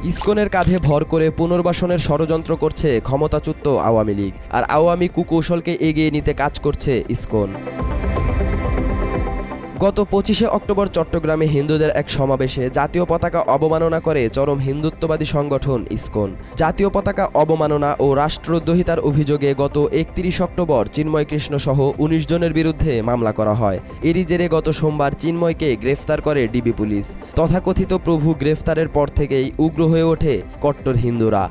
ইসকনের কাঁধে ভর করে পুনর্বাসনের ষড়যন্ত্র করছে ক্ষমতাচ্যুত আওয়ামী লীগ, আর আওয়ামী কুকৌশলকে এগিয়ে নিতে কাজ করছে ইসকন। গত 25শে অক্টোবর চট্টগ্রামে হিন্দুদের এক সমাবেশে জাতীয় পতাকা অবমাননা করে চরম হিন্দুত্ববাদী সংগঠন ইসকন। জাতীয় পতাকা অবমাননা ও রাষ্ট্রদ্রোহিতার অভিযোগে গত 31 অক্টোবর চিন্ময় কৃষ্ণ সহ 19 জনের বিরুদ্ধে মামলা করা হয়। এরই জেরে গত সোমবার চিন্ময়কে গ্রেফতার করে ডিবি পুলিশ। তথাকথিত প্রভু গ্রেফতারের পর থেকেই উগ্র হয়ে ওঠে কট্টর হিন্দুরা।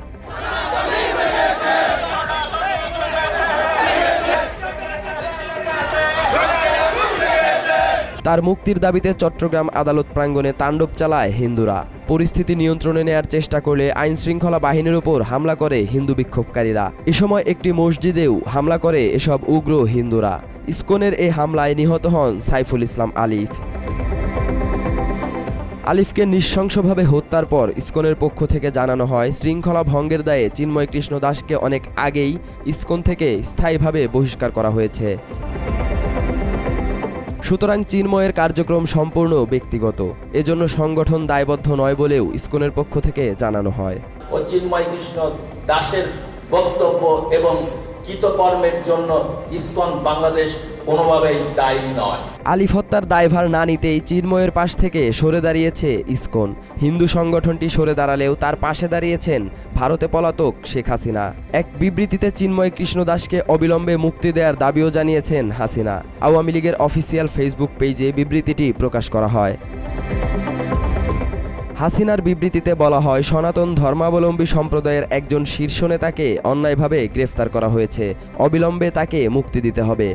তার মুক্তির দাবিতে চট্টগ্রাম আদালত প্রাঙ্গণে তাণ্ডব চালায় হিন্দুরা। পরিস্থিতি নিয়ন্ত্রণে নেয়ার চেষ্টা করলে আইনশৃঙ্খলা বাহিনীর উপর হামলা করে হিন্দু বিক্ষোভকারীরা। এ সময় একটি মসজিদেও হামলা করে এসব উগ্র হিন্দুরা। ইসকনের এই হামলায় নিহত হন সাইফুল ইসলাম আলিফ। আলিফকে নৃশংসভাবে হত্যার পর ইসকনের পক্ষ থেকে জানানো হয়, শৃঙ্খলা ভঙ্গের দায়ে চিন্ময় কৃষ্ণ দাসকে অনেক আগেই ইসকন থেকে স্থায়ীভাবে বহিষ্কার করা হয়েছে। সুতরাং চিন্ময়ের কার্যক্রম সম্পূর্ণ ব্যক্তিগত, এজন্য সংগঠন দায়বদ্ধ নয় বলেও ইসকনের পক্ষ থেকে জানানো হয়। চিন্ময় কৃষ্ণ দাসের বক্তব্য এবং কৃতকর্মের জন্য ইসকন বাংলাদেশ কোনোভাবেই দায়ী নয়। আলিফ হত্যার দায়ভার না নিতেই চিন্ময়ের পাশ থেকে সরে দাঁড়িয়েছে ইসকন। হিন্দু সংগঠনটি সরে দাঁড়ালেও তার পাশে দাঁড়িয়েছেন ভারতে পলাতক শেখ হাসিনা। এক বিবৃতিতে চিন্ময় কৃষ্ণ দাসকে অবিলম্বে মুক্তি দেওয়ার দাবিও জানিয়েছেন হাসিনা। আওয়ামী লীগের অফিসিয়াল ফেসবুক পেজে বিবৃতিটি প্রকাশ করা হয়। হাসিনার বিবৃতিতে বলা হয়, সনাতন ধর্মাবলম্বী সম্প্রদায়ের একজন শীর্ষ নেতাকে অন্যায়ভাবে গ্রেফতার করা হয়েছে, অবিলম্বে তাকে মুক্তি দিতে হবে।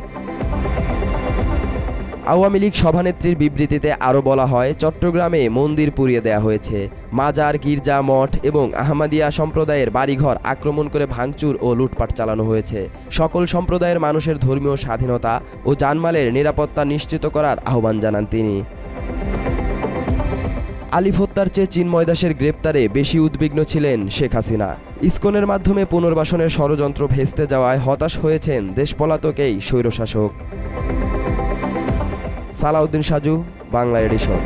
আওয়ামী লীগ সভানেত্রীর বিবৃতিতে আরও বলা হয়, চট্টগ্রামে মন্দির পুড়িয়ে দেয়া হয়েছে, মাজার, গির্জা, মঠ এবং আহমদিয়া সম্প্রদায়ের বাড়িঘর আক্রমণ করে ভাঙচুর ও লুটপাট চালানো হয়েছে। সকল সম্প্রদায়ের মানুষের ধর্মীয় স্বাধীনতা ও জানমালের নিরাপত্তা নিশ্চিত করার আহ্বান জানান তিনি। আলিফ হত্যার চেয়ে চিন্ময় দাসের গ্রেপ্তারে বেশি উদ্বিগ্ন ছিলেন শেখ হাসিনা। ইসকনের মাধ্যমে পুনর্বাসনের ষড়যন্ত্র ভেস্তে যাওয়ায় হতাশ হয়েছেন দেশপলাতক এই স্বৈরশাসক। সালাউদ্দিন সাজু, বাংলা এডিশন।